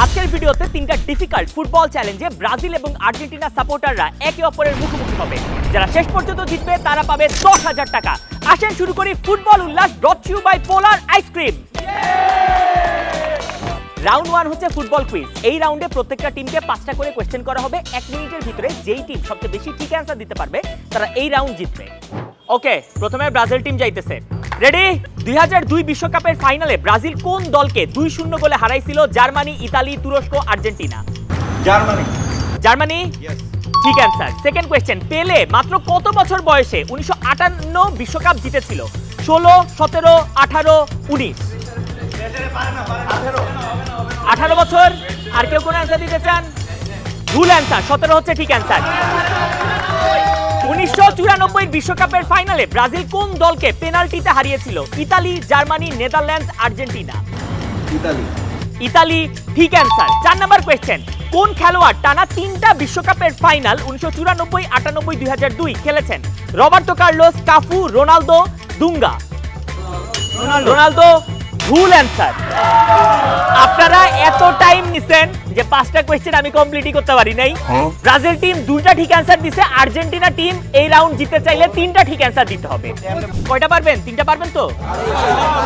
আজকের ভিডিওতে তিনটা ডিফিকাল্ট ফুটবল চ্যালেঞ্জে ব্রাজিল এবং আর্জেন্টিনা সাপোর্টাররা একে অপরের মুখোমুখি হবে। যারা শেষ পর্যন্ত জিতবে তারা পাবে 10,000 টাকা। আসেন শুরু করি ফুটবল উল্লাস, brought you by polar ice cream. Round 1 হচ্ছে ফুটবল কুইজ। এই রাউন্ডে প্রত্যেকটা টিমকে 5টা করে কোয়েশ্চেন করা হবে। 1 মিনিটের ভিতরে যেই টিম সবচেয়ে বেশি ঠিক অ্যান্সার দিতে পারবে তারা এই রাউন্ড জিতবে। ওকে, প্রথমে ব্রাজিল টিম যাইতেছে। রেডি? 2002 বিশ্বকাপের ফাইনালে ব্রাজিল কোন দলকে 2-0 গোলে হারাইছিল? জার্মানি, ইতালি, তুরস্ক, আর্জেন্টিনা? জার্মানি। জার্মানি? ইয়েস। ঠিক অ্যান্সার। সেকেন্ড কোয়েশ্চেন, পেলে মাত্র কত বছর বয়সে 1958 বিশ্বকাপ জিতেছিল? 16, 17, 18, 19? 18 বছর। আর কেউ কোন অ্যান্সার দিতে চান? ভুল অ্যান্সার, 17 হচ্ছে ঠিক অ্যান্সার। 1994 বিশ্বকাপের ফাইনালে ব্রাজিল কোন দলকে পেনাল্টিতে হারিয়েছিল? Italy, Germany, Netherlands, Argentina? Italy. Italy ঠিক অ্যান্সার। 4 নাম্বার কোয়েশ্চেন, কোন খেলোয়াড় টানা 3টা বিশ্বকাপের ফাইনাল 1994, 98, 2002 খেলেছেন? Roberto Carlos, Cafu, Ronaldo, দুঙ্গা? Ronaldo ভুল অ্যান্সার। আপনারা এত টাইম নিছেন যে 5টা কোয়েশ্চেন আমি কমপ্লিটই করতে পারি নাই। ব্রাজিল টিম 2টা ঠিক অ্যান্সার দিছে, আর্জেন্টিনা টিম এই রাউন্ড জিততে চাইলে 3টা ঠিক অ্যান্সার দিতে হবে। কয়টা পারবেন? 3টা পারবেন তো?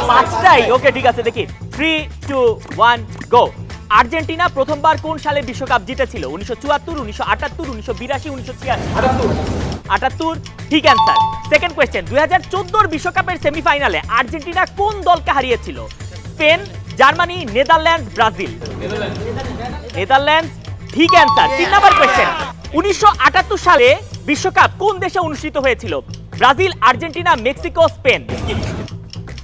5টাই? ওকে ঠিক আছে, দেখি। 3, 2, 1 গো। আর্জেন্টিনা প্রথমবার কোন সালে বিশ্বকাপ জিতেছিল? 1974, 1978, 1982, 1986? 78 ঠিক অ্যান্সার। সেকেন্ড কোয়েশ্চেন, 2014 বিশ্বকাপের সেমিফাইনালে আর্জেন্টিনা কোন দলকে হারিয়েছিল? Spain, Germany, Netherlands, Brazil? Netherlands ঠিক অ্যান্সার। 3 নাম্বার কোয়েশ্চেন, 1978 সালে বিশ্বকাপ কোন দেশে অনুষ্ঠিত হয়েছিল? Brazil, Argentina, Mexico, Spain?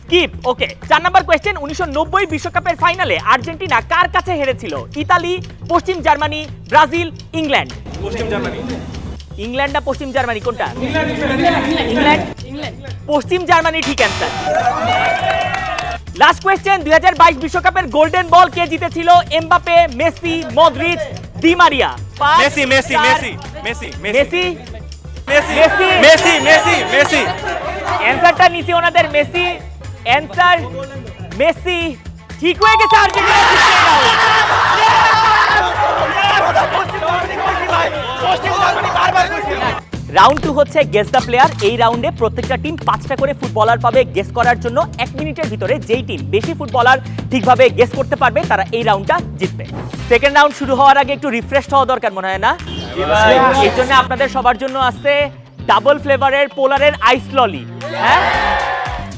Skip. Okay. 4 number question, 1990 বিশ্বকাপের ফাইনালে আর্জেন্টিনা কার কাছে হেরেছিল? ইতালি, পশ্চিম জার্মানি, ব্রাজিল, ইংল্যান্ড? পশ্চিম জার্মানি। ইংল্যান্ড না পশ্চিম জার্মানি, কোনটা? ইংল্যান্ড। পশ্চিম জার্মানি ঠিক অ্যান্সার। লাস্ট কোয়েশ্চেন, 2022 বিশ্বকাপের গোল্ডেন বল কে জিতেছিল? এমবাপে, মেসি, মদ্রিচ, দি মারিয়া? Messi Messi Messi Messi Messi? Messi Messi? Messi Messi Messi. অ্যান্সারটা নিছি ওনাদের, মেসি। অ্যান্সার মেসি ঠিক হয়ে গেছে। আর্জেন্টিনা রাউন্ড 2 হচ্ছে গেস দ্য প্লেয়ার। এই রাউন্ডে প্রত্যেকটা টিম 5টা করে ফুটবলার পাবে গেস করার জন্য। 1 মিনিটের ভিতরে যেই টিম বেশি ফুটবলার ঠিকভাবে গেস করতে পারবে তারা এই রাউন্ডটা জিতবে। সেকেন্ড রাউন্ড শুরু হওয়ার আগে একটু রিফ্রেশ হওয়া দরকার মনে হয় না? এই জন্য আপনাদের সবার জন্য আছে ডাবল ফ্লেভারের পোলারের আইস ললি। হ্যাঁ,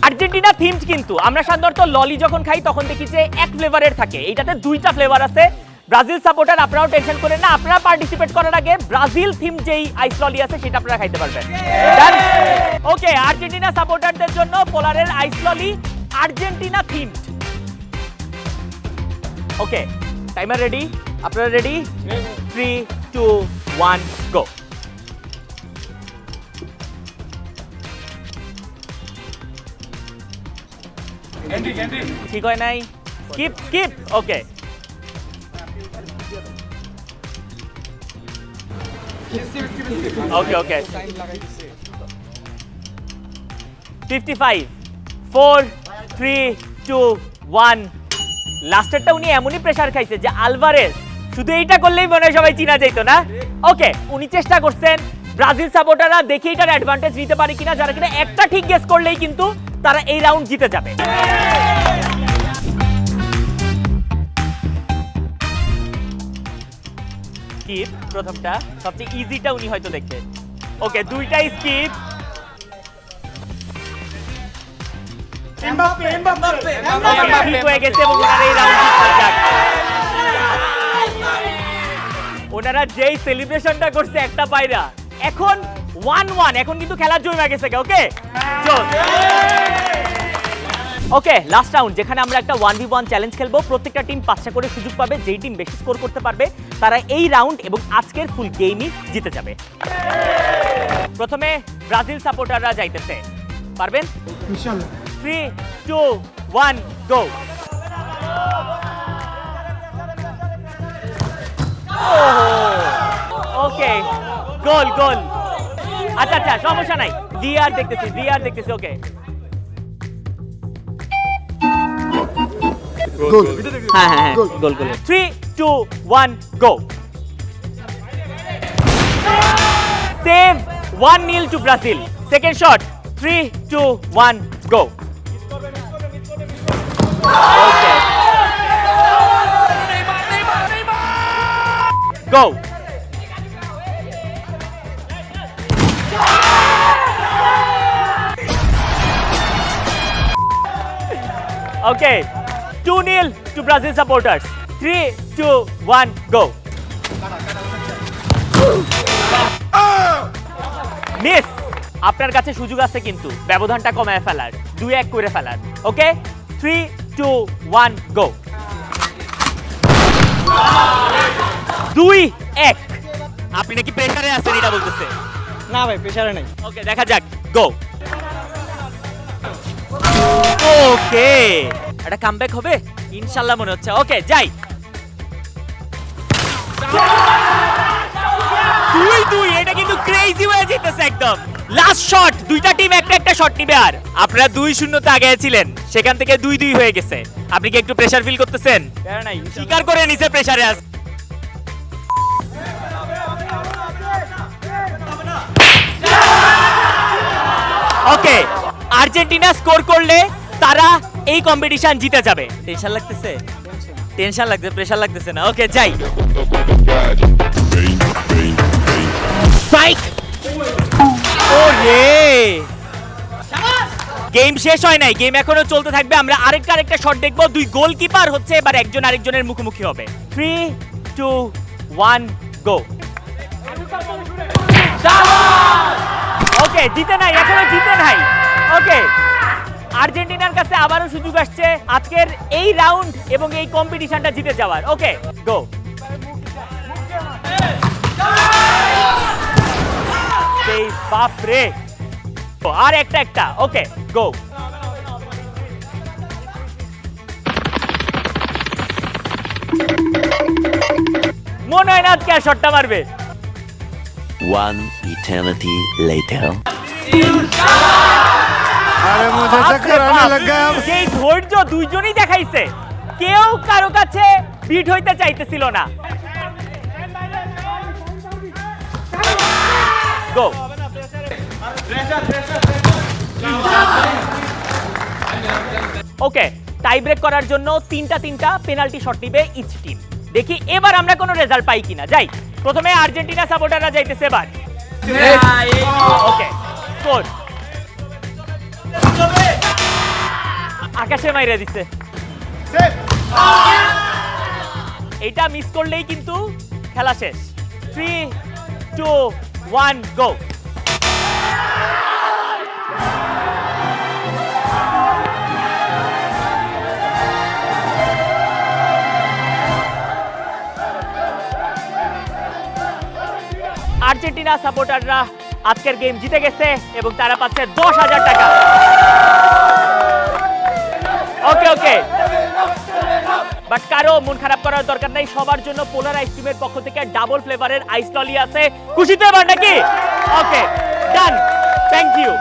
আর্জেন্টিনা থিমড, কিন্তু আমরা সাধারণত ললি যখন খাই তখন দেখি যে 1 ফ্লেভারের থাকে, এইটাতে 2টা ফ্লেভার আছে। ব্রাজিল সাপোর্টার আপনারাও টেনশন করেন না, আপনারা পার্টিসিপেট করার আগে ব্রাজিল থিম যেই আইস ললি আছে সেটা আপনারা খাইতে পারবেন। ডান? ওকে, আর্জেন্টিনা সাপোর্টারদের জন্য পোলারের আইস ললি আর্জেন্টিনা থিমড। ওকে, টাইমার রেডি? আপনারা রেডি? 3, 2, 1 গো। ঠিক হয় নাই? Skip skip. ওকে, ওকে ওকে। 55, 4, 3, 2, 1। লাস্টেরটা উনি এমনই প্রেসার খাইছে যে আলভারেজ শুধু এইটা করলেই মনে হয় সবাই চিনা যাইতো না। ওকে, উনি চেষ্টা করছেন। ব্রাজিল সাপোর্টাররা দেখি এটার অ্যাডভান্টেজ নিতে পারে কিনা, যারা কিনা একটা ঠিক গেস করলেই কিন্তু তারা এই রাউন্ড জিতে যাবে। স্কিপ প্রথমটা, সবচেয়ে ইজিটা উনি হয়তো দেখবে। ওকে, 2টাই স্কিপ। ঠিক হয়ে গেছে এবং ওনারা এই রাউন্ড জিতে যাক। ওনারা যেই সেলিব্রেশনটা করছে একটা পায়রা, এখন 1-1, এখন কিন্তু খেলার জমে গেছে। ওকে ওকে, লাস্ট রাউন্ড যেখানে আমরা একটা 1v1 চ্যালেঞ্জ খেলবো। প্রত্যেকটা টিম 5টা করে সুযোগ পাবে। যেই টিম বেশি স্কোর করতে পারবে তারা এই রাউন্ড এবং আজকের ফুল গেমই জিতে যাবে। প্রথমে ব্রাজিল সাপোর্টাররা যাইতেছে, পারবেন? ইনশাআল্লাহ। 3, 2, 1 গো। ওকে, গোল গোল। আচ্ছা আচ্ছা, সমস্যা নাই, ভিআর দেখতেছি। ওকে, হ্যাঁ গোল গোল। 3, 2, 1, go. Save 1-0 to Brazil. Second shot. 3, 2, 1, go. Okay. Go. Okay. 2-0 to Brazil supporters. 3, 2, 1, go. Miss, আপনার কাছে সুযোগ আছে কিন্তু ব্যবধানটা কমায় ফেলার, 2-1 করে ফেলার। ওকে, 3, 2, 1, গো। 2-1। আপনি নাকি প্রেসারে আছেন এটা বলতেছে। না ভাই প্রেসারে নাই। ওকে, দেখা যাক, গো। ওকে, এটা কামব্যাক হবে ইনশাআল্লাহ মনে হচ্ছে। ওকে, যাই। 2-2, এটা কিন্তু ক্রেজি হয়ে যেতেছে একদম। লাস্ট শট, দুইটা টিম একটা শট নিবে। আর আপনারা 2-0 তে আগে ছিলেন, সেখান থেকে 2-2 হয়ে গেছে। আপনি কি একটু প্রেসার ফিল করতেছেন? প্রেসার নাই। স্বীকার করে নিছে প্রেসারে আছে। ওকে, আর্জেন্টিনা স্কোর করলে তারা এই কম্পিটিশন জিতে যাবে। টেনশন লাগতেছে? টেনশন লাগছে, প্রেসার লাগতেছে না। ওকে, যাই। ওরে, গেম শেষ হয় নাই, গেম এখনো চলতে থাকবে। আমরা আরেকটা শট দেখবো। দুই গোলকিপার হচ্ছে এবার একজন আরেকজনের মুখোমুখি হবে। 3, 2, 1, গো। ওকে, জিতে নাই, এখনো জিতে নাই। ওকে, আর্জেন্টিনার কাছে আবারও সুযোগ আসছে আজকের এই রাউন্ড এবং এই কম্পিটিশনটা জিতে যাওয়ার। ওকে, গো। সেই বাপ রে, আর একটা। ওকে, গো। মনে হয় না আজকে আর শটটা মারবে। One eternity later. अरे मुझे चक्कर आने लग गया अब। যেই ধৈর্য দুইজনই দেখাইছে, কেউ কারো কাছে বিট হইতে চাইতেছিল না। গো। ওকে, টাই ব্রেক করার জন্য তিনটা পেনাল্টি শট নিবে ইচ টিম। দেখি এবার আমরা কোনো রেজাল্ট পাই কিনা। যাই, প্রথমে আর্জেন্টিনা সাপোর্টাররা যাইতেছে এবার। ওকে, স্কোর। আকাশে মাইরা দিছে। এটা মিস করলেই কিন্তু খেলা শেষ। 3, 2, 1, গো। আর্জেন্টিনা সাপোর্টাররা আজকের গেম জিতে গেছে এবং তারা পাচ্ছে 10,000 টাকা। ওকে, বাট কারো মন খারাপ করার দরকার নাই। সবার জন্য পোলার আইসক্রিমের পক্ষ থেকে ডাবল ফ্লেভারের আইস ললি আছে। খুশি তো এবার নাকি? ওকে, ডান, থ্যাংক ইউ।